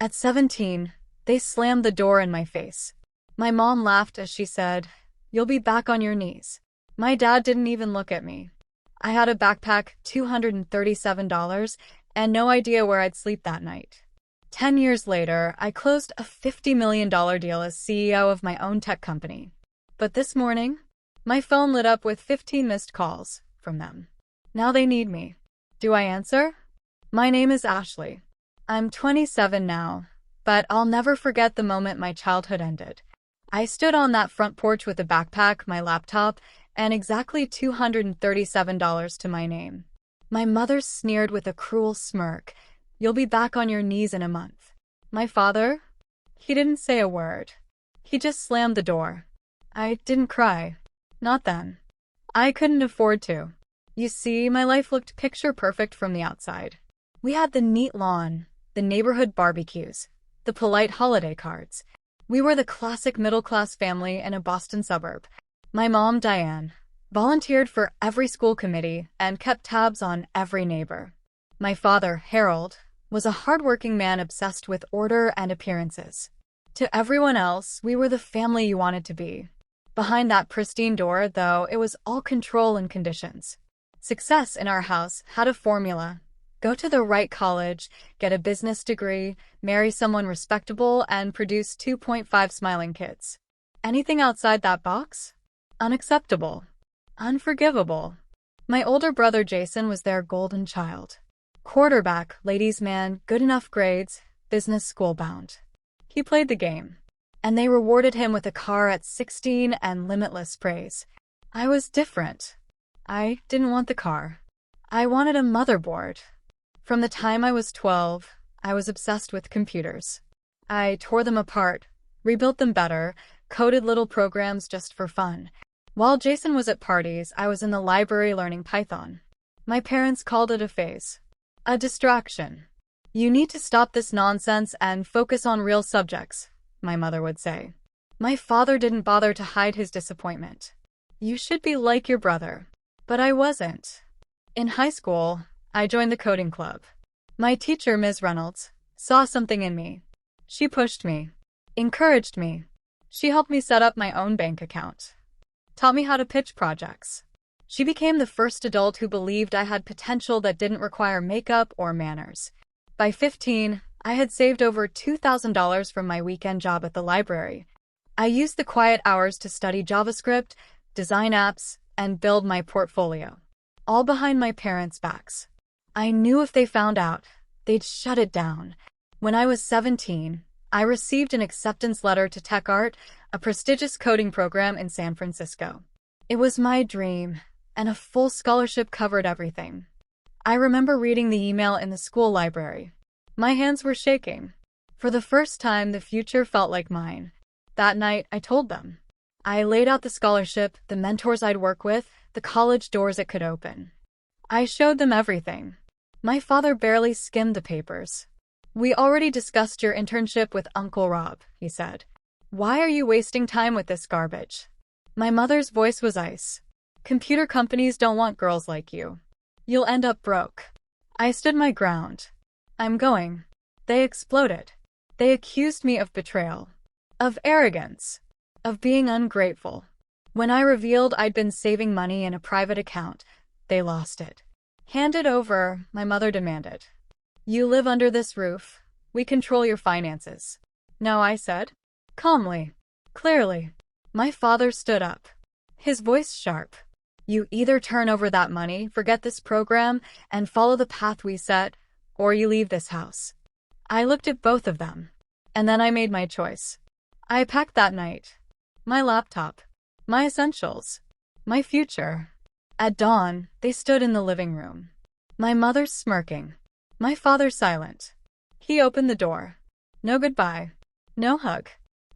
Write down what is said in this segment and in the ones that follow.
At 17, they slammed the door in my face. My mom laughed as she said, "You'll be back on your knees." My dad didn't even look at me. I had a backpack, $237, and no idea where I'd sleep that night. 10 years later, I closed a $50 million deal as CEO of my own tech company. But this morning, my phone lit up with 15 missed calls from them. Now they need me. Do I answer? My name is Ashley. I'm 27 now, but I'll never forget the moment my childhood ended. I stood on that front porch with a backpack, my laptop, and exactly $237 to my name. My mother sneered with a cruel smirk, "You'll be back on your knees in a month." My father? He didn't say a word. He just slammed the door. I didn't cry. Not then. I couldn't afford to. You see, my life looked picture perfect from the outside. We had the neat lawn, the neighborhood barbecues, the polite holiday cards. We were the classic middle-class family in a Boston suburb. My mom, Diane, volunteered for every school committee and kept tabs on every neighbor. My father, Harold, was a hardworking man obsessed with order and appearances. To everyone else, we were the family you wanted to be. Behind that pristine door, though, it was all control and conditions. Success in our house had a formula. Go to the right college, get a business degree, marry someone respectable, and produce 2.5 smiling kids. Anything outside that box? Unacceptable. Unforgivable. My older brother Jason was their golden child. Quarterback, ladies' man, good enough grades, business school bound. He played the game, and they rewarded him with a car at 16 and limitless praise. I was different. I didn't want the car. I wanted a motherboard. From the time I was 12, I was obsessed with computers. I tore them apart, rebuilt them better, coded little programs just for fun. While Jason was at parties, I was in the library learning Python. My parents called it a phase. A distraction. "You need to stop this nonsense and focus on real subjects," my mother would say. My father didn't bother to hide his disappointment. "You should be like your brother." But I wasn't. In high school, I joined the coding club. My teacher, Ms. Reynolds, saw something in me. She pushed me, encouraged me. She helped me set up my own bank account, taught me how to pitch projects. She became the first adult who believed I had potential that didn't require makeup or manners. By 15, I had saved over $2,000 from my weekend job at the library. I used the quiet hours to study JavaScript, design apps, and build my portfolio, all behind my parents' backs. I knew if they found out, they'd shut it down. When I was 17, I received an acceptance letter to TechArt, a prestigious coding program in San Francisco. It was my dream, and a full scholarship covered everything. I remember reading the email in the school library. My hands were shaking. For the first time, the future felt like mine. That night, I told them. I laid out the scholarship, the mentors I'd work with, the college doors it could open. I showed them everything. My father barely skimmed the papers. "We already discussed your internship with Uncle Rob," he said. "Why are you wasting time with this garbage?" My mother's voice was ice. "Computer companies don't want girls like you. You'll end up broke." I stood my ground. "I'm going." They exploded. They accused me of betrayal, of arrogance, of being ungrateful. When I revealed I'd been saving money in a private account, they lost it. "Hand it over," my mother demanded. "You live under this roof. We control your finances." "No," I said, calmly, clearly. My father stood up, his voice sharp. "You either turn over that money, forget this program, and follow the path we set, or you leave this house." I looked at both of them, and then I made my choice. I packed that night. My laptop, my essentials, my future. At dawn, they stood in the living room. My mother smirking, my father silent. He opened the door. No goodbye, no hug,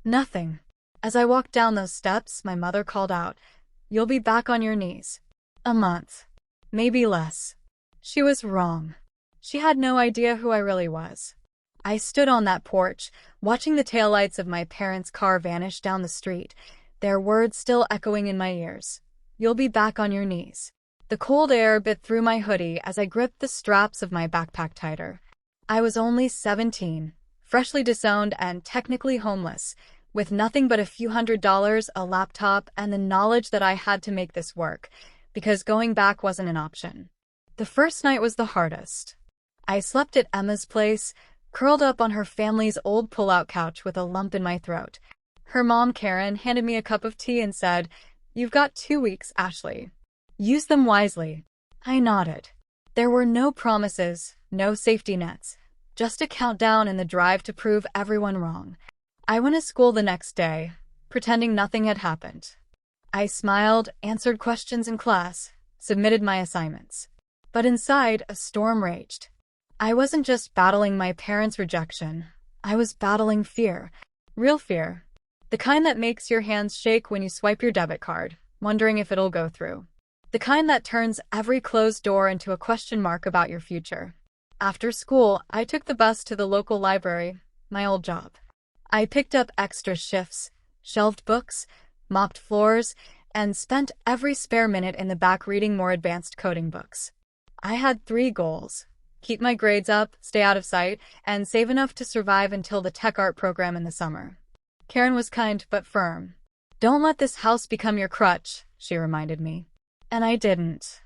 nothing. As I walked down those steps, my mother called out, "You'll be back on your knees." A month, maybe less. She was wrong. She had no idea who I really was. I stood on that porch, watching the taillights of my parents' car vanish down the street, their words still echoing in my ears. "You'll be back on your knees." The cold air bit through my hoodie as I gripped the straps of my backpack tighter. I was only 17, freshly disowned and technically homeless, with nothing but a few $100s, a laptop, and the knowledge that I had to make this work, because going back wasn't an option. The first night was the hardest. I slept at Emma's place, curled up on her family's old pull-out couch with a lump in my throat. Her mom, Karen, handed me a cup of tea and said, "You've got 2 weeks, Ashley. Use them wisely." I nodded. There were no promises, no safety nets, just a countdown and the drive to prove everyone wrong. I went to school the next day, pretending nothing had happened. I smiled, answered questions in class, submitted my assignments. But inside, a storm raged. I wasn't just battling my parents' rejection. I was battling fear. Real fear. The kind that makes your hands shake when you swipe your debit card, wondering if it'll go through. The kind that turns every closed door into a question mark about your future. After school, I took the bus to the local library, my old job. I picked up extra shifts, shelved books, mopped floors, and spent every spare minute in the back reading more advanced coding books. I had 3 goals: keep my grades up, stay out of sight, and save enough to survive until the tech art program in the summer. Karen was kind but firm. "Don't let this house become your crutch," she reminded me. And I didn't.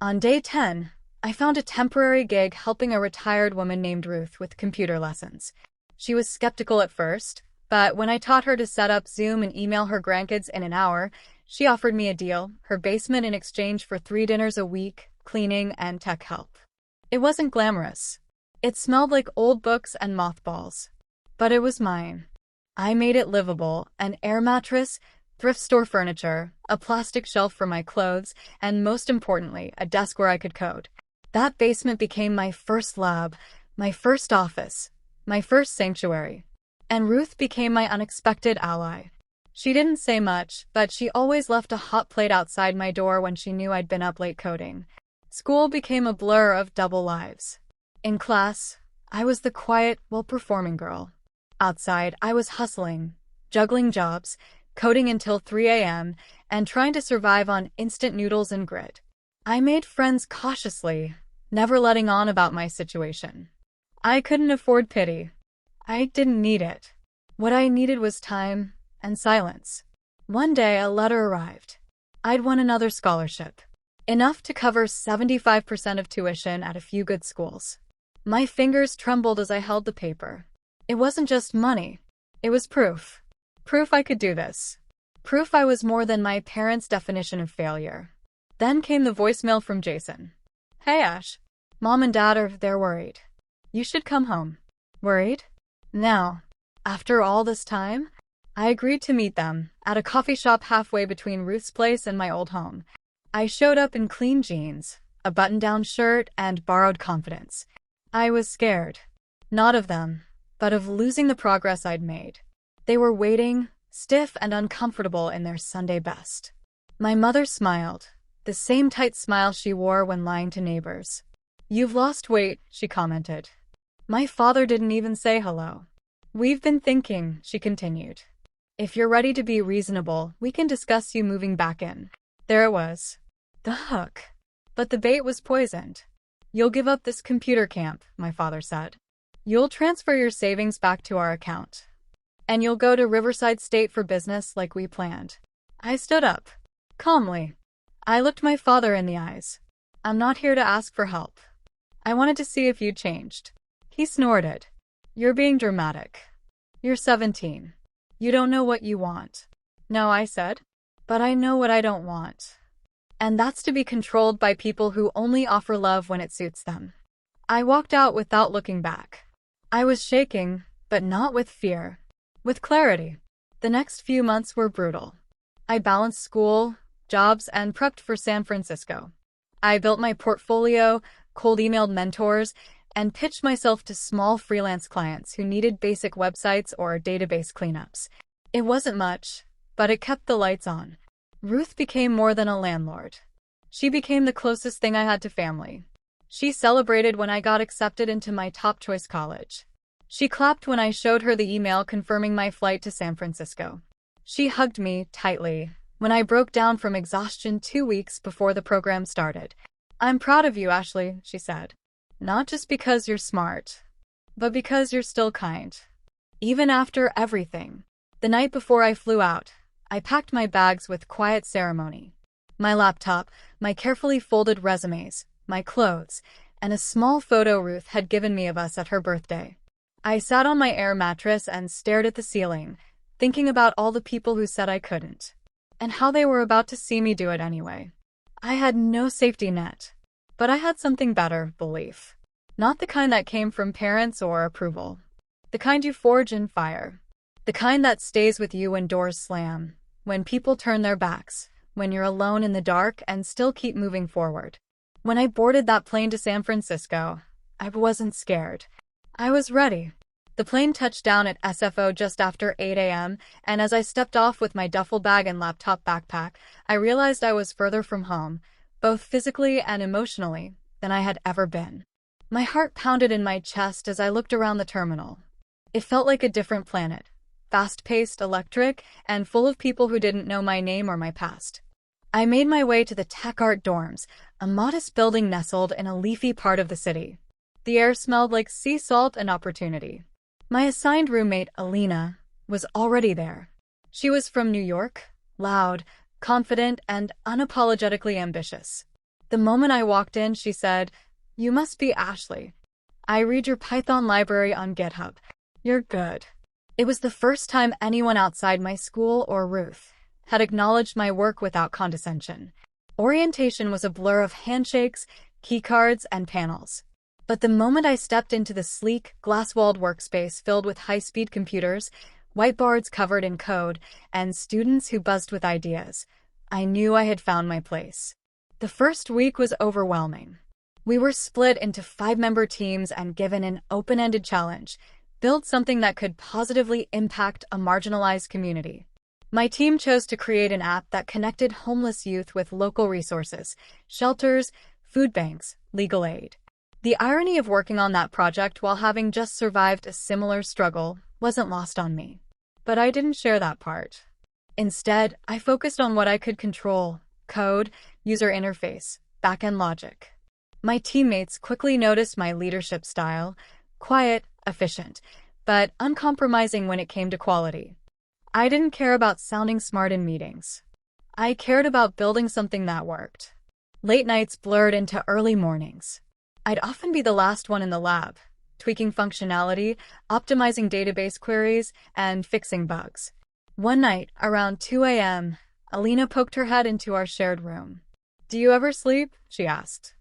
On day 10, I found a temporary gig helping a retired woman named Ruth with computer lessons. She was skeptical at first, but when I taught her to set up Zoom and email her grandkids in an hour, she offered me a deal, her basement in exchange for 3 dinners a week, cleaning, and tech help. It wasn't glamorous. It smelled like old books and mothballs. But it was mine. I made it livable: an air mattress, thrift store furniture, a plastic shelf for my clothes, and most importantly, a desk where I could code. That basement became my first lab, my first office, my first sanctuary. And Ruth became my unexpected ally. She didn't say much, but she always left a hot plate outside my door when she knew I'd been up late coding. School became a blur of double lives. In class, I was the quiet, well-performing girl. Outside, I was hustling, juggling jobs, coding until 3 a.m., and trying to survive on instant noodles and grit. I made friends cautiously, never letting on about my situation. I couldn't afford pity. I didn't need it. What I needed was time and silence. One day, a letter arrived. I'd won another scholarship, enough to cover 75% of tuition at a few good schools. My fingers trembled as I held the paper. It wasn't just money. It was proof. Proof I could do this. Proof I was more than my parents' definition of failure. Then came the voicemail from Jason. "Hey Ash, Mom and Dad they're worried. You should come home." Worried? Now, after all this time? I agreed to meet them at a coffee shop halfway between Ruth's place and my old home. I showed up in clean jeans, a button-down shirt, and borrowed confidence. I was scared. Not of them, but of losing the progress I'd made. They were waiting, stiff and uncomfortable in their Sunday best. My mother smiled, the same tight smile she wore when lying to neighbors. "You've lost weight," she commented. My father didn't even say hello. "We've been thinking," she continued. "If you're ready to be reasonable, we can discuss you moving back in." There it was. The hook. But the bait was poisoned. "You'll give up this computer camp," my father said. "You'll transfer your savings back to our account. And you'll go to Riverside State for business like we planned." I stood up. Calmly. I looked my father in the eyes. "I'm not here to ask for help. I wanted to see if you'd changed." He snorted. "You're being dramatic. You're 17. You don't know what you want." "No," I said. "But I know what I don't want. And that's to be controlled by people who only offer love when it suits them." I walked out without looking back. I was shaking, but not with fear. With clarity. The next few months were brutal. I balanced school, jobs, and prepped for San Francisco. I built my portfolio, cold-emailed mentors, and pitched myself to small freelance clients who needed basic websites or database cleanups. It wasn't much, but it kept the lights on. Ruth became more than a landlord. She became the closest thing I had to family. She celebrated when I got accepted into my top choice college. She clapped when I showed her the email confirming my flight to San Francisco. She hugged me tightly when I broke down from exhaustion 2 weeks before the program started. "I'm proud of you, Ashley," she said. "Not just because you're smart, but because you're still kind." even after everything. The night before I flew out, I packed my bags with quiet ceremony. My laptop, my carefully folded resumes, my clothes, and a small photo Ruth had given me of us at her birthday. I sat on my air mattress and stared at the ceiling, thinking about all the people who said I couldn't, and how they were about to see me do it anyway. I had no safety net, but I had something better: belief. Not the kind that came from parents or approval. The kind you forge in fire. The kind that stays with you when doors slam, when people turn their backs, when you're alone in the dark and still keep moving forward. When I boarded that plane to San Francisco, I wasn't scared. I was ready. The plane touched down at SFO just after 8 a.m., and as I stepped off with my duffel bag and laptop backpack, I realized I was further from home, both physically and emotionally, than I had ever been. My heart pounded in my chest as I looked around the terminal. It felt like a different planet, fast-paced, electric, and full of people who didn't know my name or my past. I made my way to the Tech Art dorms, a modest building nestled in a leafy part of the city. The air smelled like sea salt and opportunity. My assigned roommate, Alina, was already there. She was from New York, loud, confident, and unapologetically ambitious. The moment I walked in, she said, "You must be Ashley. I read your Python library on GitHub. You're good." It was the first time anyone outside my school or Ruth had acknowledged my work without condescension. Orientation was a blur of handshakes, keycards, and panels. But the moment I stepped into the sleek, glass-walled workspace filled with high-speed computers, whiteboards covered in code, and students who buzzed with ideas, I knew I had found my place. The first week was overwhelming. We were split into 5-member teams and given an open-ended challenge: build something that could positively impact a marginalized community. My team chose to create an app that connected homeless youth with local resources, shelters, food banks, legal aid. The irony of working on that project while having just survived a similar struggle wasn't lost on me. But I didn't share that part. Instead, I focused on what I could control: code, user interface, back-end logic. My teammates quickly noticed my leadership style: quiet, efficient, but uncompromising when it came to quality. I didn't care about sounding smart in meetings. I cared about building something that worked. Late nights blurred into early mornings. I'd often be the last one in the lab, tweaking functionality, optimizing database queries, and fixing bugs. One night, around 2 a.m., Alina poked her head into our shared room. "Do you ever sleep?" she asked.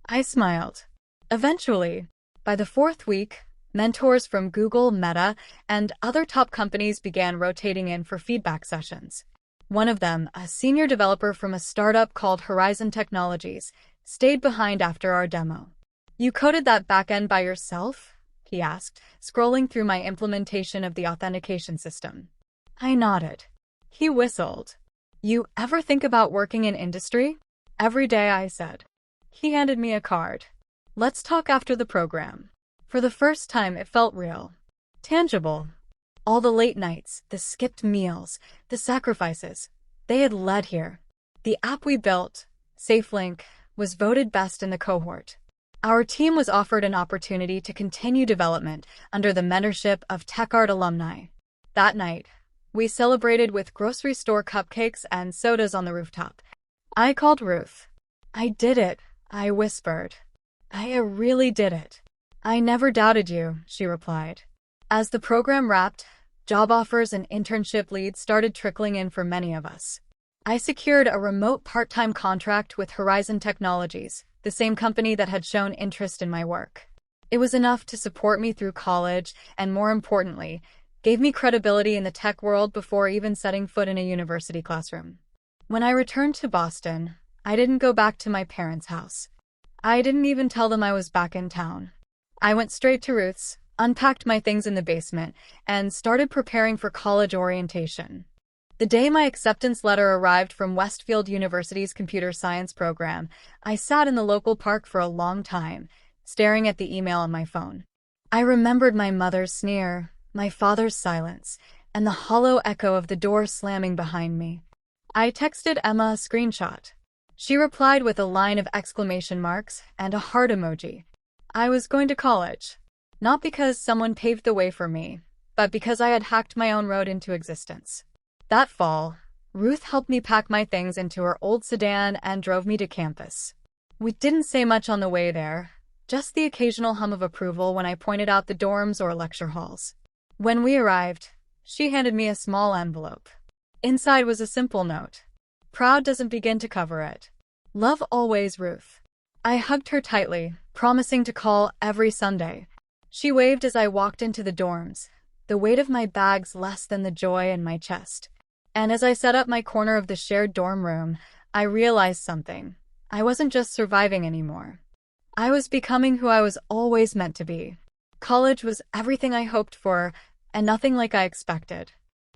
I smiled. Eventually, by the 4th week, mentors from Google, Meta, and other top companies began rotating in for feedback sessions. One of them, a senior developer from a startup called Horizon Technologies, stayed behind after our demo. "You coded that backend by yourself?" he asked, scrolling through my implementation of the authentication system. I nodded. He whistled. "You ever think about working in industry?" "Every day," I said. He handed me a card. "Let's talk after the program." For the first time, it felt real. Tangible. All the late nights, the skipped meals, the sacrifices, they had led here. The app we built, SafeLink, was voted best in the cohort. Our team was offered an opportunity to continue development under the mentorship of TechArt alumni. That night, we celebrated with grocery store cupcakes and sodas on the rooftop. I called Ruth. "I did it," I whispered. "I really did it." "I never doubted you," she replied. As the program wrapped, job offers and internship leads started trickling in for many of us. I secured a remote part-time contract with Horizon Technologies, the same company that had shown interest in my work. It was enough to support me through college and, more importantly, gave me credibility in the tech world before even setting foot in a university classroom. When I returned to Boston, I didn't go back to my parents' house. I didn't even tell them I was back in town. I went straight to Ruth's, unpacked my things in the basement, and started preparing for college orientation. The day my acceptance letter arrived from Westfield University's computer science program, I sat in the local park for a long time, staring at the email on my phone. I remembered my mother's sneer, my father's silence, and the hollow echo of the door slamming behind me. I texted Emma a screenshot. She replied with a line of exclamation marks and a heart emoji. I was going to college. Not because someone paved the way for me, but because I had hacked my own road into existence. That fall, Ruth helped me pack my things into her old sedan and drove me to campus. We didn't say much on the way there, just the occasional hum of approval when I pointed out the dorms or lecture halls. When we arrived, she handed me a small envelope. Inside was a simple note. Proud doesn't begin to cover it. Love always, Ruth. I hugged her tightly, promising to call every Sunday. She waved as I walked into the dorms, the weight of my bags less than the joy in my chest. And as I set up my corner of the shared dorm room, I realized something. I wasn't just surviving anymore. I was becoming who I was always meant to be. College was everything I hoped for, and nothing like I expected.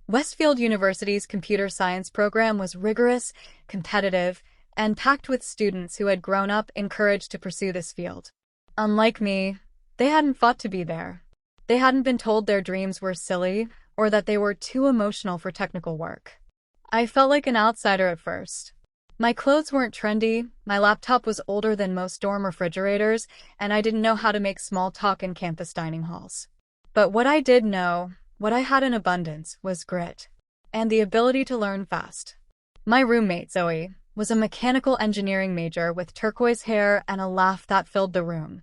Westfield University's computer science program was rigorous, competitive, and packed with students who had grown up encouraged to pursue this field. Unlike me, they hadn't fought to be there. They hadn't been told their dreams were silly or that they were too emotional for technical work. I felt like an outsider at first. My clothes weren't trendy, my laptop was older than most dorm refrigerators, and I didn't know how to make small talk in campus dining halls. But what I did know, what I had in abundance, was grit and the ability to learn fast. My roommate, Zoe, was a mechanical engineering major with turquoise hair and a laugh that filled the room.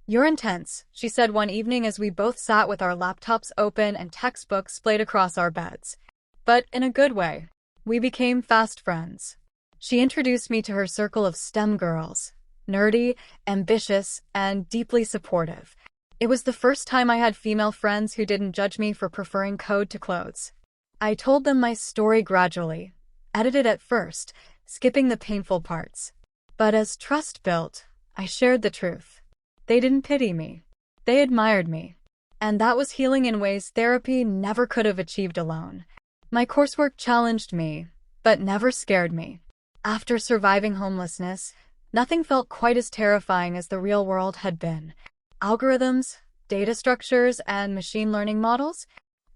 "You're intense," she said one evening as we both sat with our laptops open and textbooks splayed across our beds. But in a good way. We became fast friends. She introduced me to her circle of STEM girls, nerdy, ambitious, and deeply supportive. It was the first time I had female friends who didn't judge me for preferring code to clothes. I told them my story gradually, edited at first, skipping the painful parts. But as trust built, I shared the truth. They didn't pity me. They admired me. And that was healing in ways therapy never could have achieved alone. My coursework challenged me, but never scared me. After surviving homelessness, nothing felt quite as terrifying as the real world had been. Algorithms, data structures, and machine learning models?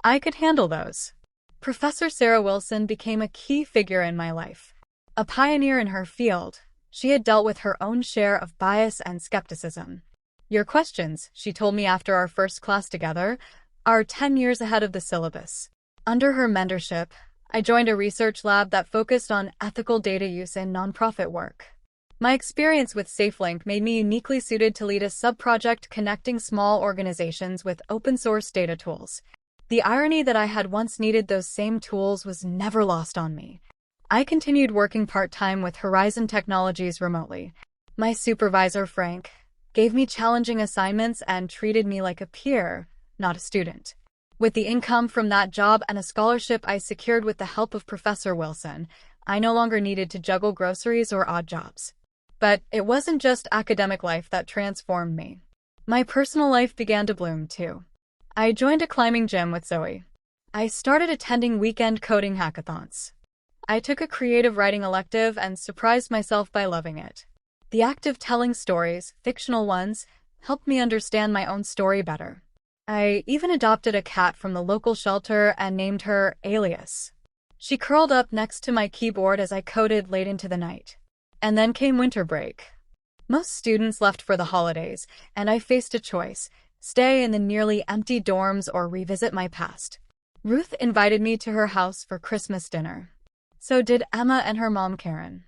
I could handle those. Professor Sarah Wilson became a key figure in my life. A pioneer in her field, she had dealt with her own share of bias and skepticism. "Your questions," she told me after our first class together, "are 10 years ahead of the syllabus." Under her mentorship, I joined a research lab that focused on ethical data use in nonprofit work. My experience with SafeLink made me uniquely suited to lead a sub-project connecting small organizations with open-source data tools. The irony that I had once needed those same tools was never lost on me. I continued working part-time with Horizon Technologies remotely. My supervisor, Frank, gave me challenging assignments and treated me like a peer, not a student. With the income from that job and a scholarship I secured with the help of Professor Wilson, I no longer needed to juggle groceries or odd jobs. But it wasn't just academic life that transformed me. My personal life began to bloom, too. I joined a climbing gym with Zoe. I started attending weekend coding hackathons. I took a creative writing elective and surprised myself by loving it. The act of telling stories, fictional ones, helped me understand my own story better. I even adopted a cat from the local shelter and named her Alias. She curled up next to my keyboard as I coded late into the night. And then came winter break. Most students left for the holidays, and I faced a choice: stay in the nearly empty dorms or revisit my past. Ruth invited me to her house for Christmas dinner. So did Emma and her mom, Karen.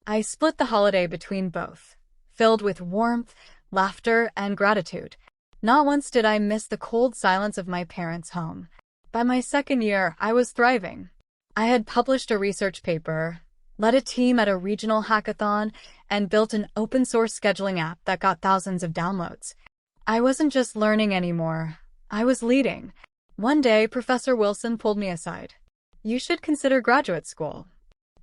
I split the holiday between both, filled with warmth, laughter, and gratitude. Not once did I miss the cold silence of my parents' home. By my second year, I was thriving. I had published a research paper, led a team at a regional hackathon, and built an open-source scheduling app that got thousands of downloads. I wasn't just learning anymore. I was leading. One day, Professor Wilson pulled me aside. "You should consider graduate school.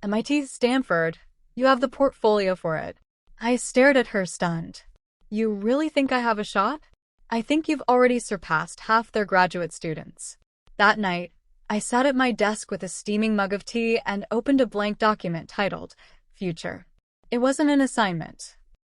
MIT, Stanford. You have the portfolio for it." I stared at her stunned. "You really think I have a shot? I think you've already surpassed half their graduate students." That night, I sat at my desk with a steaming mug of tea and opened a blank document titled Future. It wasn't an assignment.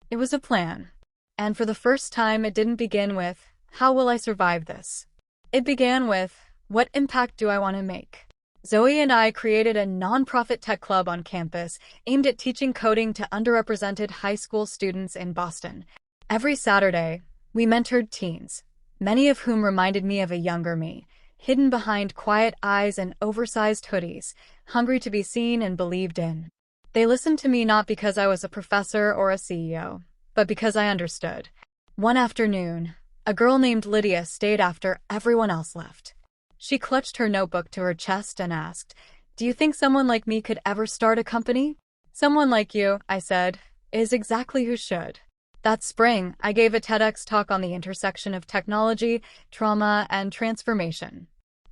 It was a plan. And for the first time, it didn't begin with, "How will I survive this?" It began with, "What impact do I want to make?" Zoe and I created a nonprofit tech club on campus aimed at teaching coding to underrepresented high school students in Boston. Every Saturday, we mentored teens, many of whom reminded me of a younger me, hidden behind quiet eyes and oversized hoodies, hungry to be seen and believed in. They listened to me not because I was a professor or a CEO, but because I understood. One afternoon, a girl named Lydia stayed after everyone else left. She clutched her notebook to her chest and asked, "Do you think someone like me could ever start a company?" "Someone like you," I said, "is exactly who should." That spring, I gave a TEDx talk on the intersection of technology, trauma, and transformation.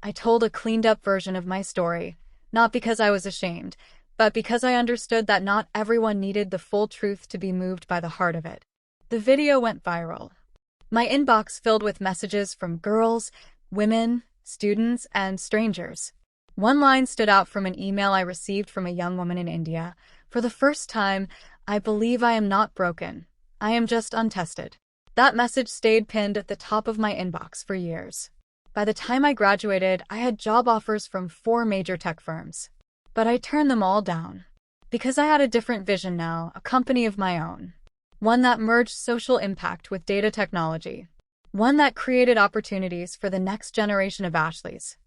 I told a cleaned-up version of my story, not because I was ashamed, but because I understood that not everyone needed the full truth to be moved by the heart of it. The video went viral. My inbox filled with messages from girls, women, students, and strangers. One line stood out from an email I received from a young woman in India. "For the first time, I believe I am not broken. I am just untested." That message stayed pinned at the top of my inbox for years. By the time I graduated, I had job offers from 4 major tech firms. But I turned them all down. Because I had a different vision now, a company of my own. One that merged social impact with data technology. One that created opportunities for the next generation of Ashleys.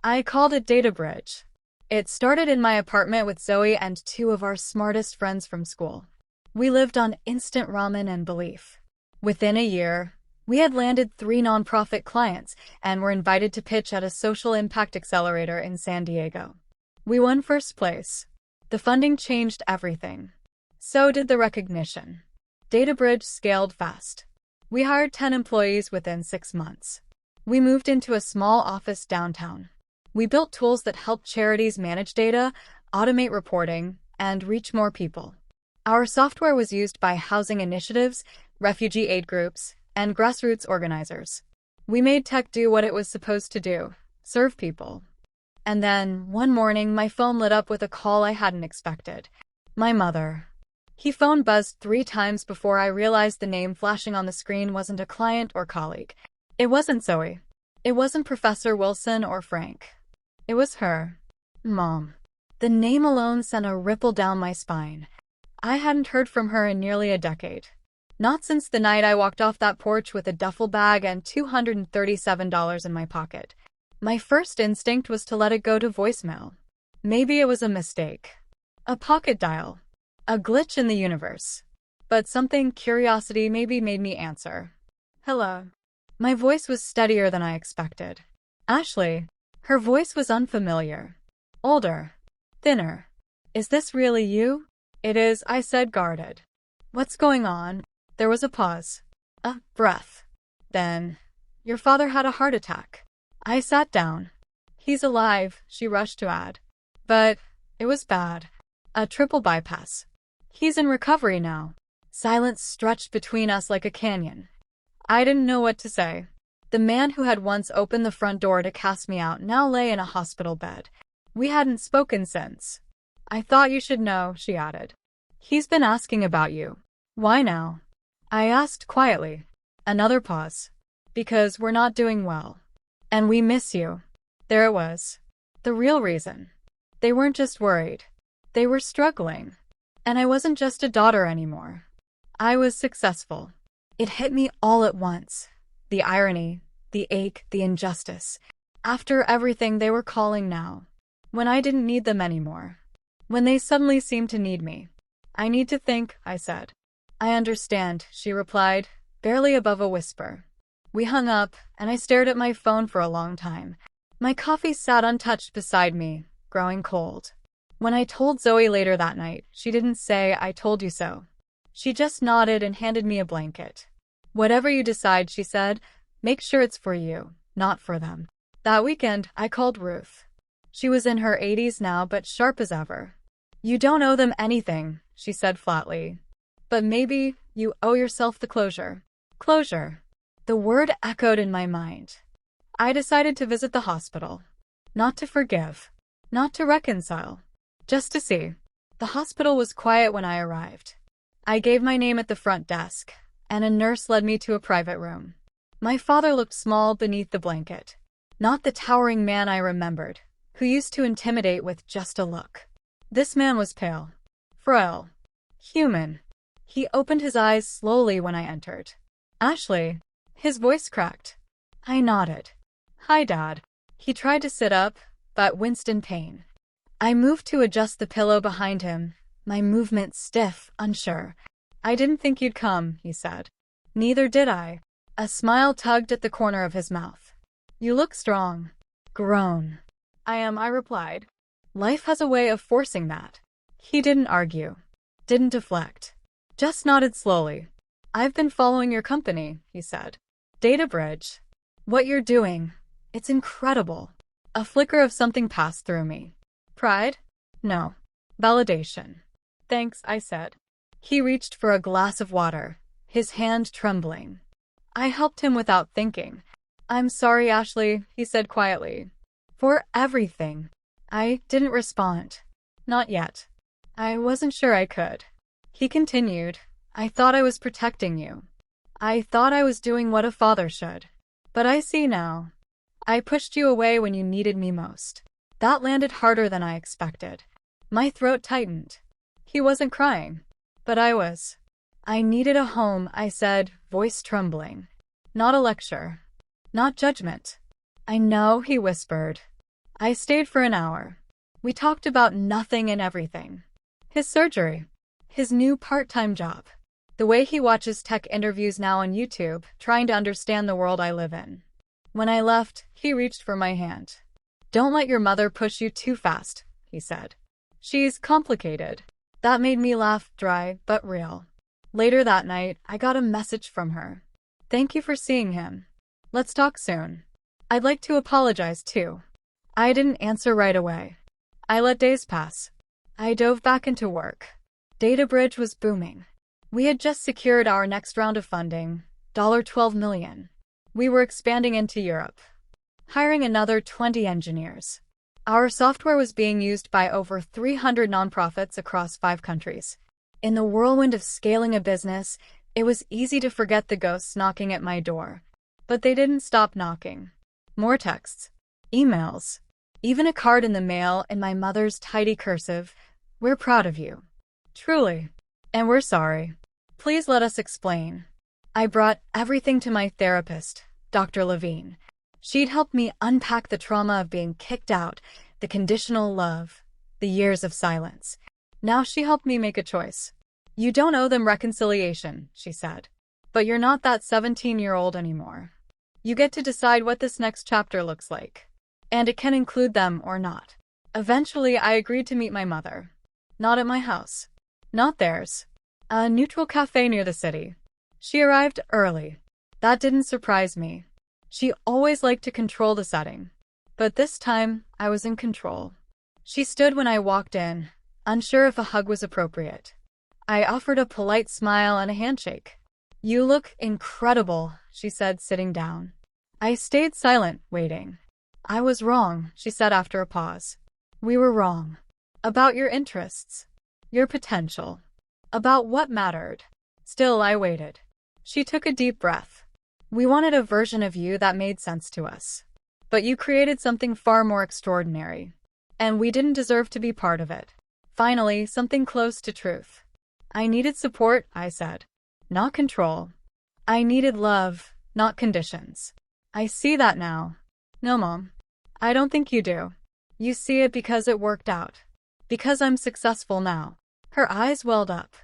I called it Data Bridge. It started in my apartment with Zoe and 2 of our smartest friends from school. We lived on instant ramen and belief. Within a year, we had landed 3 nonprofit clients and were invited to pitch at a social impact accelerator in San Diego. We won first place. The funding changed everything. So did the recognition. DataBridge scaled fast. We hired 10 employees within 6 months. We moved into a small office downtown. We built tools that help charities manage data, automate reporting, and reach more people. Our software was used by housing initiatives, refugee aid groups, and grassroots organizers. We made tech do what it was supposed to do, serve people. And then, one morning, my phone lit up with a call I hadn't expected. My mother. He phone buzzed 3 times before I realized the name flashing on the screen wasn't a client or colleague. It wasn't Zoe. It wasn't Professor Wilson or Frank. It was her. Mom. The name alone sent a ripple down my spine. I hadn't heard from her in nearly a decade. Not since the night I walked off that porch with a duffel bag and $237 in my pocket. My first instinct was to let it go to voicemail. Maybe it was a mistake. A pocket dial. A glitch in the universe. But something, curiosity, maybe made me answer. "Hello." My voice was steadier than I expected. Ashley. Her voice was unfamiliar. Older. Thinner. "Is this really you?" "It is," I said, guarded. "What's going on?" There was a pause. A breath. Then, "Your father had a heart attack." I sat down. "He's alive," she rushed to add. "But it was bad. A triple bypass. He's in recovery now." Silence stretched between us like a canyon. I didn't know what to say. The man who had once opened the front door to cast me out now lay in a hospital bed. We hadn't spoken since. "I thought you should know," she added. "He's been asking about you." "Why now?" I asked quietly. Another pause. "Because we're not doing well. And we miss you." There it was. The real reason. They weren't just worried. They were struggling. And I wasn't just a daughter anymore. I was successful. It hit me all at once. The irony, the ache, the injustice. After everything, they were calling now. When I didn't need them anymore. When they suddenly seemed to need me. "I need to think," I said. "I understand," she replied, barely above a whisper. We hung up, and I stared at my phone for a long time. My coffee sat untouched beside me, growing cold. When I told Zoe later that night, she didn't say, "I told you so." She just nodded and handed me a blanket. "Whatever you decide," she said, "make sure it's for you, not for them." That weekend, I called Ruth. She was in her 80s now, but sharp as ever. "You don't owe them anything," she said flatly. "But maybe you owe yourself the closure." Closure. The word echoed in my mind. I decided to visit the hospital. Not to forgive. Not to reconcile. Just to see. The hospital was quiet when I arrived. I gave my name at the front desk, and a nurse led me to a private room. My father looked small beneath the blanket. Not the towering man I remembered, who used to intimidate with just a look. This man was pale. Frail. Human. He opened his eyes slowly when I entered. "Ashley." His voice cracked. I nodded. "Hi, Dad." He tried to sit up, but winced in pain. I moved to adjust the pillow behind him, my movement stiff, unsure. I didn't think you'd come, he said. Neither did I. A smile tugged at the corner of his mouth. You look strong. Grown. I am, I replied. Life has a way of forcing that. He didn't argue. Didn't deflect. Just nodded slowly. I've been following your company, he said. Data bridge. What you're doing. It's incredible. A flicker of something passed through me. Pride? No. Validation. Thanks, I said. He reached for a glass of water, his hand trembling. I helped him without thinking. I'm sorry, Ashley, he said quietly. For everything. I didn't respond. Not yet. I wasn't sure I could. He continued. I thought I was protecting you. I thought I was doing what a father should. But I see now. I pushed you away when you needed me most. That landed harder than I expected. My throat tightened. He wasn't crying. But I was. I needed a home, I said, voice trembling. Not a lecture. Not judgment. I know, he whispered. I stayed for an hour. We talked about nothing and everything. His surgery. His new part-time job. The way he watches tech interviews now on YouTube, trying to understand the world I live in. When I left, he reached for my hand. Don't let your mother push you too fast, he said. She's complicated. That made me laugh, dry but real. Later that night, I got a message from her. Thank you for seeing him. Let's talk soon. I'd like to apologize too. I didn't answer right away. I let days pass. I dove back into work. Data Bridge was booming. We had just secured our next round of funding, $12 million. We were expanding into Europe, hiring another 20 engineers. Our software was being used by over 300 nonprofits across 5 countries. In the whirlwind of scaling a business, it was easy to forget the ghosts knocking at my door. But they didn't stop knocking. More texts, emails, even a card in the mail in my mother's tidy cursive. We're proud of you. Truly. And we're sorry. Please let us explain. I brought everything to my therapist, Dr. Levine. She'd helped me unpack the trauma of being kicked out, the conditional love, the years of silence. Now she helped me make a choice. You don't owe them reconciliation, she said. But you're not that 17-year-old anymore. You get to decide what this next chapter looks like. And it can include them or not. Eventually, I agreed to meet my mother. Not at my house. Not theirs. A neutral cafe near the city. She arrived early. That didn't surprise me. She always liked to control the setting. But this time, I was in control. She stood when I walked in, unsure if a hug was appropriate. I offered a polite smile and a handshake. You look incredible, she said, sitting down. I stayed silent, waiting. I was wrong, she said after a pause. We were wrong. About your interests. Your potential. About what mattered. Still, I waited. She took a deep breath. We wanted a version of you that made sense to us. But you created something far more extraordinary. And we didn't deserve to be part of it. Finally, something close to truth. I needed support, I said. Not control. I needed love, not conditions. I see that now. No, Mom. I don't think you do. You see it because it worked out. Because I'm successful now. Her eyes welled up.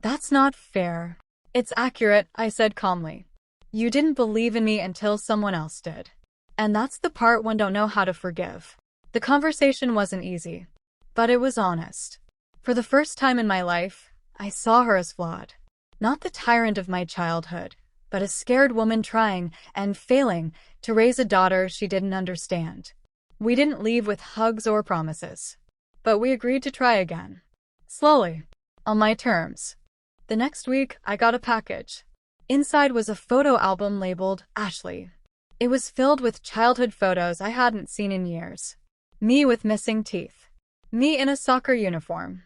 That's not fair. It's accurate, I said calmly. You didn't believe in me until someone else did. And that's the part one don't know how to forgive. The conversation wasn't easy. But it was honest. For the first time in my life, I saw her as flawed. Not the tyrant of my childhood, but a scared woman trying and failing to raise a daughter she didn't understand. We didn't leave with hugs or promises. But we agreed to try again. Slowly. On my terms. The next week, I got a package. Inside was a photo album labeled Ashley. It was filled with childhood photos I hadn't seen in years. Me with missing teeth. Me in a soccer uniform.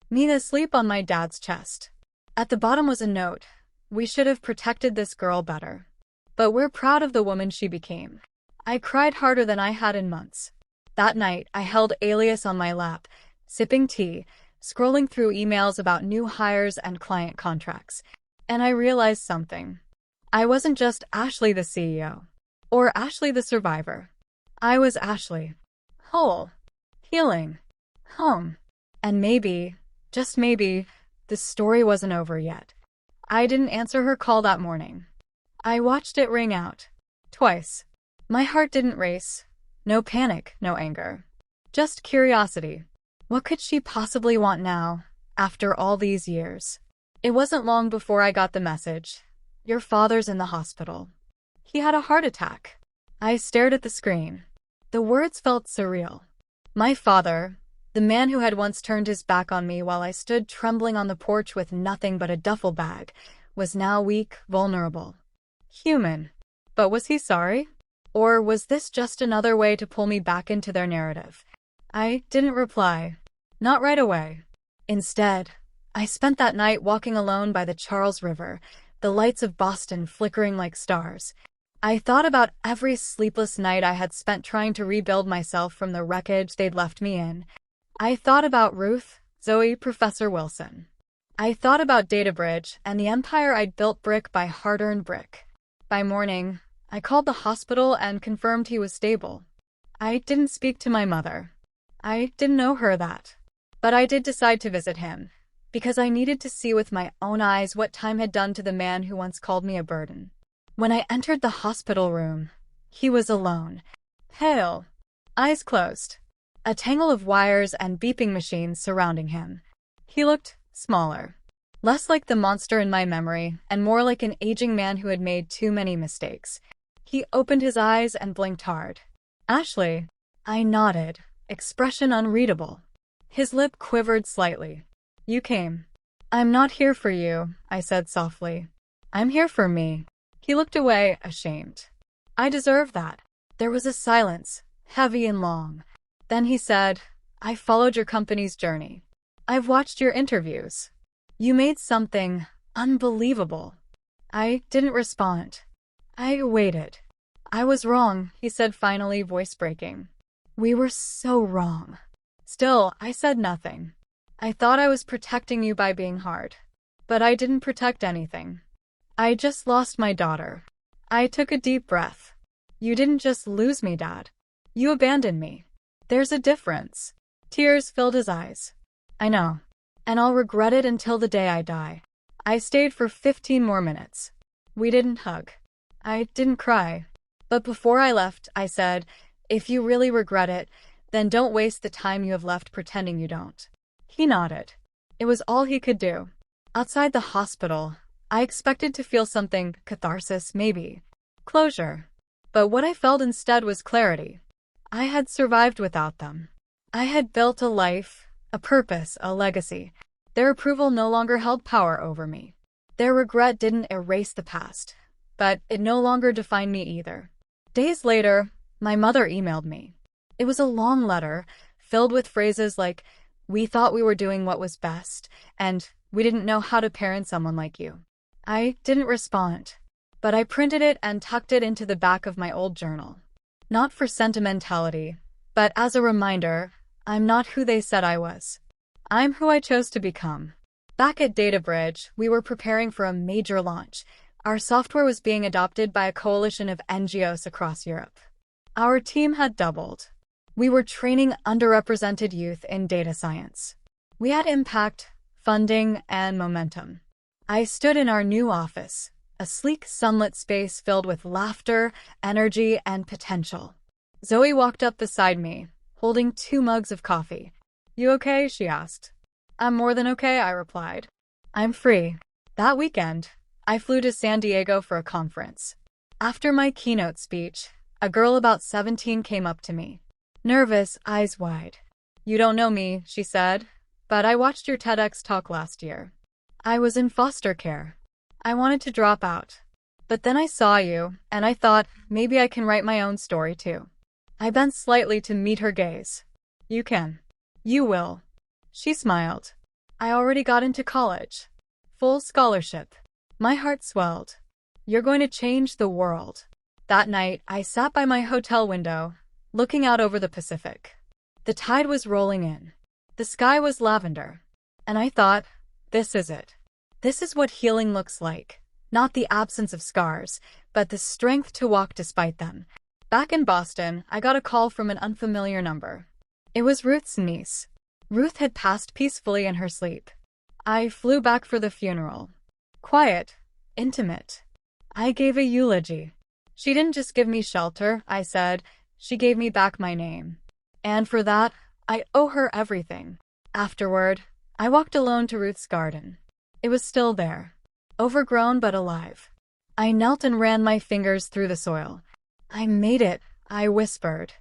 Me asleep on my dad's chest. At the bottom was a note. We should have protected this girl better. But we're proud of the woman she became. I cried harder than I had in months. That night, I held Alias on my lap, sipping tea, scrolling through emails about new hires and client contracts. And I realized something. I wasn't just Ashley the CEO. Or Ashley the survivor. I was Ashley. Whole. Healing. Home. And maybe, just maybe, the story wasn't over yet. I didn't answer her call that morning. I watched it ring out. Twice. My heart didn't race. No panic, no anger. Just curiosity. What could she possibly want now, after all these years? It wasn't long before I got the message. Your father's in the hospital. He had a heart attack. I stared at the screen. The words felt surreal. My father, the man who had once turned his back on me while I stood trembling on the porch with nothing but a duffel bag, was now weak, vulnerable. Human. But was he sorry? Or was this just another way to pull me back into their narrative? I didn't reply. Not right away. Instead, I spent that night walking alone by the Charles River, the lights of Boston flickering like stars. I thought about every sleepless night I had spent trying to rebuild myself from the wreckage they'd left me in. I thought about Ruth, Zoe, Professor Wilson. I thought about Data Bridge and the empire I'd built brick by hard-earned brick. By morning, I called the hospital and confirmed he was stable. I didn't speak to my mother. I didn't know her that. But I did decide to visit him, because I needed to see with my own eyes what time had done to the man who once called me a burden. When I entered the hospital room, he was alone, pale, eyes closed, a tangle of wires and beeping machines surrounding him. He looked smaller, less like the monster in my memory and more like an aging man who had made too many mistakes. He opened his eyes and blinked hard. Ashley. I nodded, expression unreadable. His lip quivered slightly. You came. I'm not here for you, I said softly. I'm here for me. He looked away, ashamed. I deserve that. There was a silence, heavy and long. Then he said, I followed your company's journey. I've watched your interviews. You made something unbelievable. I didn't respond. I waited. I was wrong, he said finally, voice breaking. We were so wrong. Still, I said nothing. I thought I was protecting you by being hard. But I didn't protect anything. I just lost my daughter. I took a deep breath. You didn't just lose me, Dad. You abandoned me. There's a difference. Tears filled his eyes. I know. And I'll regret it until the day I die. I stayed for 15 more minutes. We didn't hug. I didn't cry. But before I left, I said, if you really regret it, then don't waste the time you have left pretending you don't. He nodded. It was all he could do. Outside the hospital, I expected to feel something, catharsis maybe, closure. But what I felt instead was clarity. I had survived without them. I had built a life, a purpose, a legacy. Their approval no longer held power over me. Their regret didn't erase the past, but it no longer defined me either. Days later, my mother emailed me. It was a long letter, filled with phrases like, we thought we were doing what was best, and we didn't know how to parent someone like you. I didn't respond, but I printed it and tucked it into the back of my old journal. Not for sentimentality, but as a reminder, I'm not who they said I was. I'm who I chose to become. Back at Data Bridge, we were preparing for a major launch. Our software was being adopted by a coalition of NGOs across Europe. Our team had doubled. We were training underrepresented youth in data science. We had impact, funding, and momentum. I stood in our new office, a sleek sunlit space filled with laughter, energy, and potential. Zoe walked up beside me, holding 2 mugs of coffee. You okay? She asked. I'm more than okay, I replied. I'm free. That weekend, I flew to San Diego for a conference. After my keynote speech, a girl about 17 came up to me. Nervous, eyes wide. You don't know me, she said, but I watched your TEDx talk last year. I was in foster care. I wanted to drop out. But then I saw you, and I thought, maybe I can write my own story too. I bent slightly to meet her gaze. You can. You will. She smiled. I already got into college. Full scholarship. My heart swelled. You're going to change the world. That night, I sat by my hotel window, looking out over the Pacific. The tide was rolling in. The sky was lavender. And I thought, this is it. This is what healing looks like. Not the absence of scars, but the strength to walk despite them. Back in Boston, I got a call from an unfamiliar number. It was Ruth's niece. Ruth had passed peacefully in her sleep. I flew back for the funeral. Quiet, intimate. I gave a eulogy. She didn't just give me shelter, I said. She gave me back my name. And for that, I owe her everything. Afterward, I walked alone to Ruth's garden. It was still there, overgrown but alive. I knelt and ran my fingers through the soil. I made it, I whispered.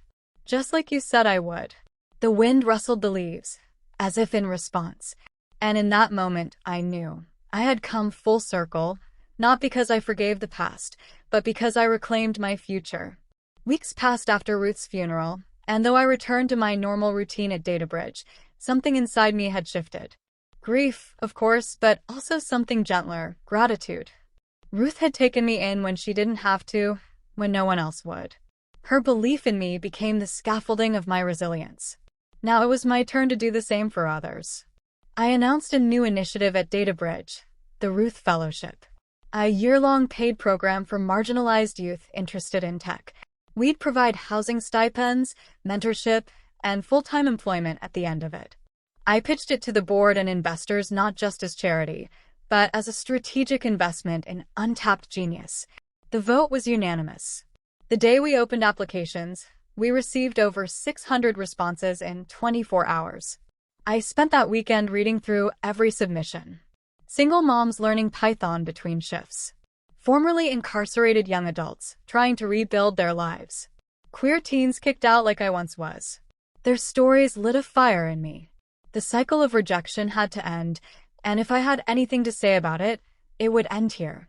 Just like you said I would. The wind rustled the leaves, as if in response. And in that moment, I knew. I had come full circle, not because I forgave the past, but because I reclaimed my future. Weeks passed after Ruth's funeral, and though I returned to my normal routine at Data Bridge, something inside me had shifted. Grief, of course, but also something gentler, gratitude. Ruth had taken me in when she didn't have to, when no one else would. Her belief in me became the scaffolding of my resilience. Now it was my turn to do the same for others. I announced a new initiative at Data Bridge, the Ruth Fellowship, a year-long paid program for marginalized youth interested in tech. We'd provide housing stipends, mentorship, and full-time employment at the end of it. I pitched it to the board and investors not just as charity, but as a strategic investment in untapped genius. The vote was unanimous. The day we opened applications, we received over 600 responses in 24 hours. I spent that weekend reading through every submission. Single moms learning Python between shifts. Formerly incarcerated young adults trying to rebuild their lives. Queer teens kicked out like I once was. Their stories lit a fire in me. The cycle of rejection had to end, and if I had anything to say about it, it would end here.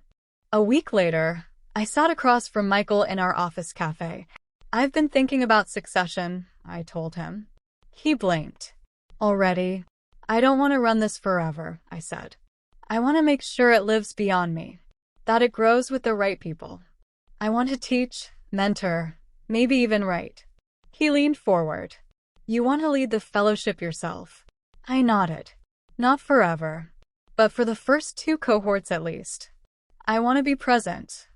A week later, I sat across from Michael in our office cafe. I've been thinking about succession, I told him. He blinked. Already? I don't want to run this forever, I said. I want to make sure it lives beyond me, that it grows with the right people. I want to teach, mentor, maybe even write. He leaned forward. You want to lead the fellowship yourself? I nodded. Not forever, but for the first 2 cohorts at least. I want to be present.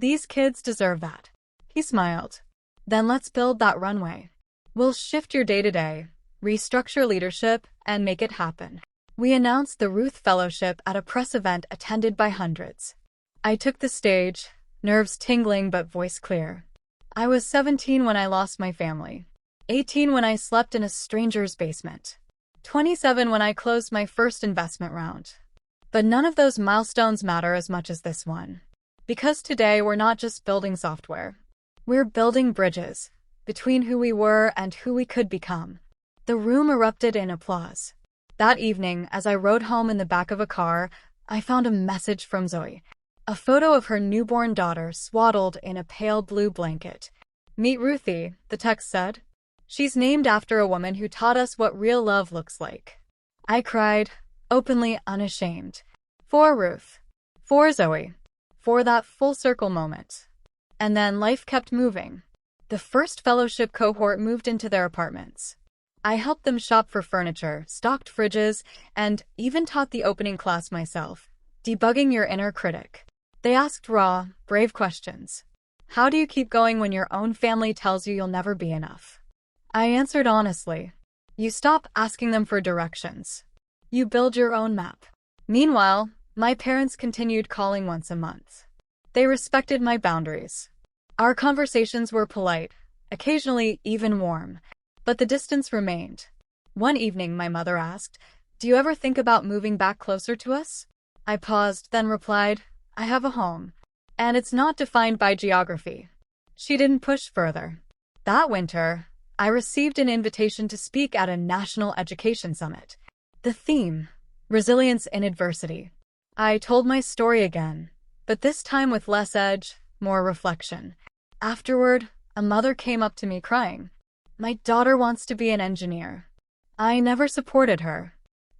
These kids deserve that. He smiled. Then let's build that runway. We'll shift your day-to-day, restructure leadership, and make it happen. We announced the Ruth Fellowship at a press event attended by hundreds. I took the stage, nerves tingling but voice clear. I was 17 when I lost my family, 18 when I slept in a stranger's basement, 27 when I closed my first investment round. But none of those milestones matter as much as this one. Because today we're not just building software. We're building bridges between who we were and who we could become. The room erupted in applause. That evening, as I rode home in the back of a car, I found a message from Zoe. A photo of her newborn daughter swaddled in a pale blue blanket. Meet Ruthie, the text said. She's named after a woman who taught us what real love looks like. I cried, openly unashamed. For Ruth. For Zoe. For that full circle moment. And then life kept moving. The first fellowship cohort moved into their apartments. I helped them shop for furniture, stocked fridges, and even taught the opening class myself, debugging your inner critic. They asked raw, brave questions. How do you keep going when your own family tells you you'll never be enough? I answered honestly. You stop asking them for directions. You build your own map. Meanwhile, my parents continued calling once a month. They respected my boundaries. Our conversations were polite, occasionally even warm, but the distance remained. One evening, my mother asked, "Do you ever think about moving back closer to us?" I paused, then replied, "I have a home, and it's not defined by geography." She didn't push further. That winter, I received an invitation to speak at a national education summit. The theme, resilience in adversity. I told my story again, but this time with less edge, more reflection. Afterward, a mother came up to me crying. My daughter wants to be an engineer. I never supported her.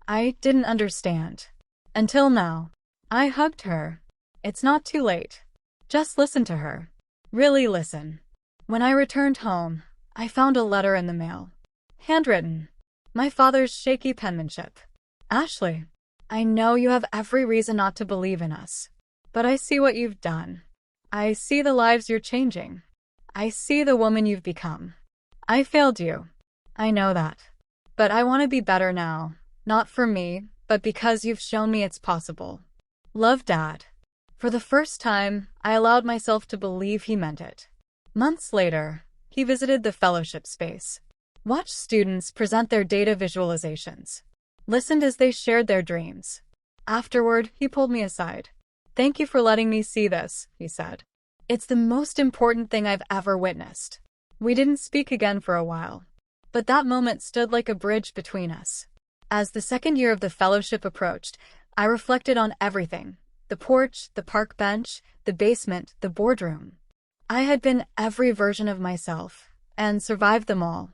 I didn't understand. Until now. I hugged her. It's not too late. Just listen to her. Really listen. When I returned home, I found a letter in the mail. Handwritten. My father's shaky penmanship. Ashley, I know you have every reason not to believe in us, but I see what you've done. I see the lives you're changing. I see the woman you've become. I failed you. I know that. But I want to be better now. Not for me, but because you've shown me it's possible. Love, Dad. For the first time, I allowed myself to believe he meant it. Months later, he visited the fellowship space, watched students present their data visualizations, listened as they shared their dreams. Afterward, he pulled me aside. "Thank you for letting me see this," he said. "It's the most important thing I've ever witnessed." We didn't speak again for a while, but that moment stood like a bridge between us. As the second year of the fellowship approached, I reflected on everything: the porch, the park bench, the basement, the boardroom. I had been every version of myself, and survived them all.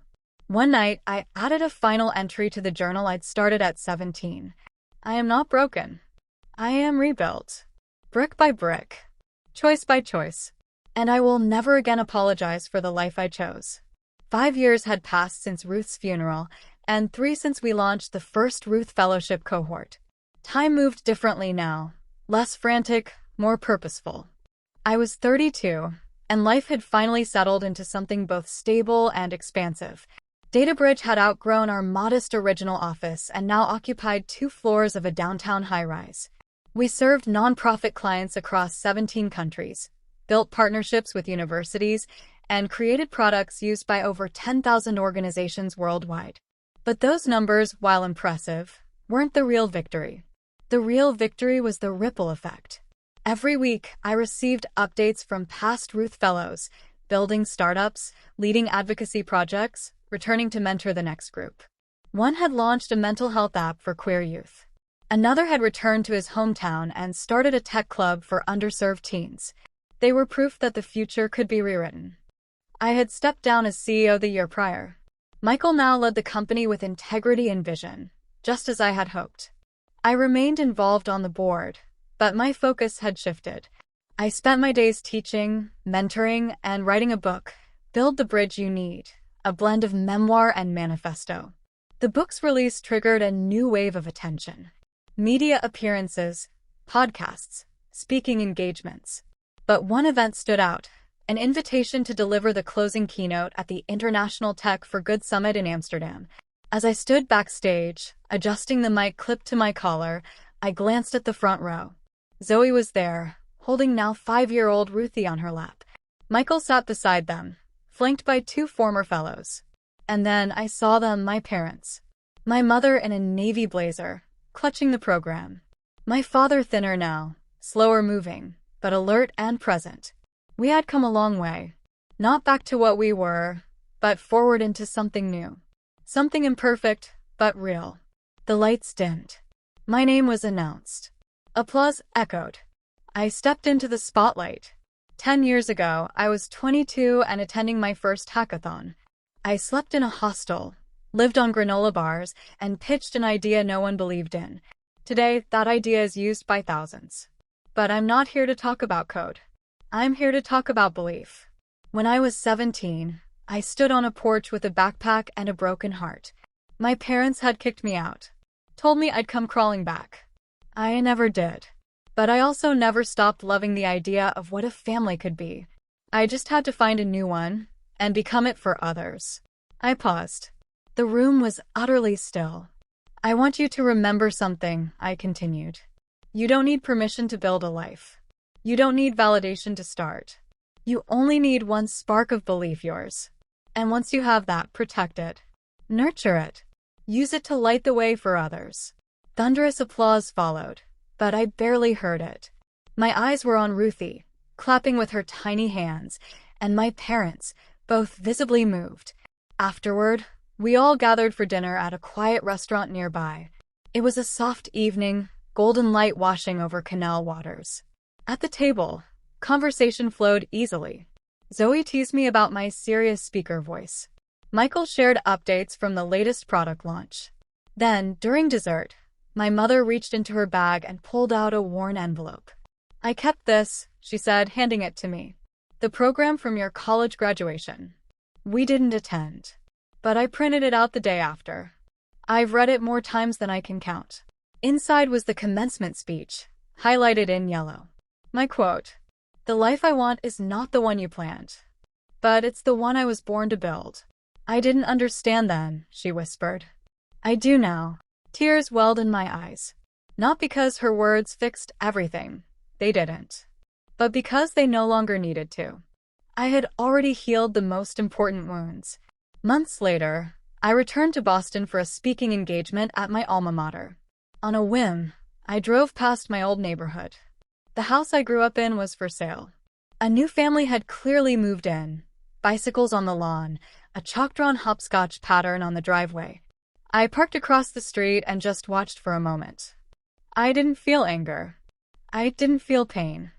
One night, I added a final entry to the journal I'd started at 17. I am not broken. I am rebuilt. Brick by brick. Choice by choice. And I will never again apologize for the life I chose. 5 years had passed since Ruth's funeral, and 3 since we launched the first Ruth Fellowship cohort. Time moved differently now. Less frantic, more purposeful. I was 32, and life had finally settled into something both stable and expansive. DataBridge had outgrown our modest original office and now occupied 2 floors of a downtown high-rise. We served nonprofit clients across 17 countries, built partnerships with universities, and created products used by over 10,000 organizations worldwide. But those numbers, while impressive, weren't the real victory. The real victory was the ripple effect. Every week, I received updates from past Ruth Fellows, building startups, leading advocacy projects, returning to mentor the next group. One had launched a mental health app for queer youth. Another had returned to his hometown and started a tech club for underserved teens. They were proof that the future could be rewritten. I had stepped down as CEO the year prior. Michael now led the company with integrity and vision, just as I had hoped. I remained involved on the board, but my focus had shifted. I spent my days teaching, mentoring, and writing a book, Build the Bridge You Need, a blend of memoir and manifesto. The book's release triggered a new wave of attention. Media appearances, podcasts, speaking engagements. But one event stood out: an invitation to deliver the closing keynote at the International Tech for Good Summit in Amsterdam. As I stood backstage, adjusting the mic clip to my collar, I glanced at the front row. Zoe was there, holding now 5-year-old Ruthie on her lap. Michael sat beside them, flanked by 2 former fellows. And then I saw them, my parents. My mother in a navy blazer, clutching the program. My father thinner now, slower moving, but alert and present. We had come a long way. Not back to what we were, but forward into something new. Something imperfect, but real. The lights dimmed. My name was announced. Applause echoed. I stepped into the spotlight. 10 years ago, I was 22 and attending my first hackathon. I slept in a hostel, lived on granola bars, and pitched an idea no one believed in. Today, that idea is used by thousands. But I'm not here to talk about code. I'm here to talk about belief. When I was 17, I stood on a porch with a backpack and a broken heart. My parents had kicked me out, told me I'd come crawling back. I never did. But I also never stopped loving the idea of what a family could be. I just had to find a new one, and become it for others. I paused. The room was utterly still. I want you to remember something, I continued. You don't need permission to build a life. You don't need validation to start. You only need one spark of belief, yours. And once you have that, protect it. Nurture it. Use it to light the way for others. Thunderous applause followed, but I barely heard it. My eyes were on Ruthie, clapping with her tiny hands, and my parents, both visibly moved. Afterward, we all gathered for dinner at a quiet restaurant nearby. It was a soft evening, golden light washing over canal waters. At the table, conversation flowed easily. Zoe teased me about my serious speaker voice. Michael shared updates from the latest product launch. Then, during dessert, my mother reached into her bag and pulled out a worn envelope. I kept this, she said, handing it to me. The program from your college graduation. We didn't attend, but I printed it out the day after. I've read it more times than I can count. Inside was the commencement speech, highlighted in yellow. My quote: "The life I want is not the one you planned. but it's the one I was born to build. I didn't understand then, she whispered. I do now. Tears welled in my eyes. Not because her words fixed everything. They didn't. But because they no longer needed to. I had already healed the most important wounds. Months later, I returned to Boston for a speaking engagement at my alma mater. On a whim, I drove past my old neighborhood. The house I grew up in was for sale. A new family had clearly moved in. Bicycles on the lawn, a chalk-drawn hopscotch pattern on the driveway. I parked across the street and just watched for a moment. I didn't feel anger. I didn't feel pain.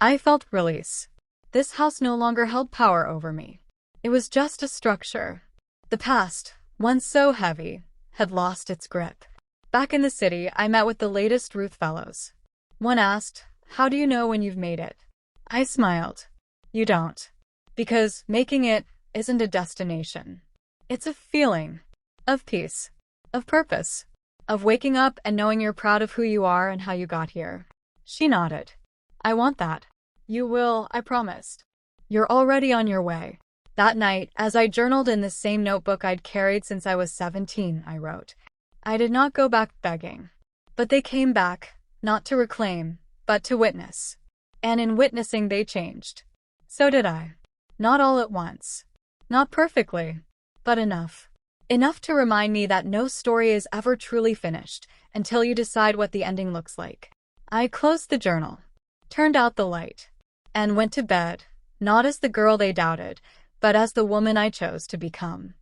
I felt release. This house no longer held power over me. It was just a structure. The past, once so heavy, had lost its grip. Back in the city, I met with the latest Ruth Fellows. One asked, "How do you know when you've made it?" I smiled. You don't. Because making it isn't a destination. It's a feeling. Of peace. Of purpose. Of waking up and knowing you're proud of who you are and how you got here. She nodded. I want that. You will, I promised. You're already on your way. That night, as I journaled in the same notebook I'd carried since I was 17, I wrote, I did not go back begging. But they came back, not to reclaim, but to witness. And in witnessing they changed. So did I. Not all at once. Not perfectly. But enough. Enough to remind me that no story is ever truly finished until you decide what the ending looks like. I closed the journal, turned out the light, and went to bed, not as the girl they doubted, but as the woman I chose to become.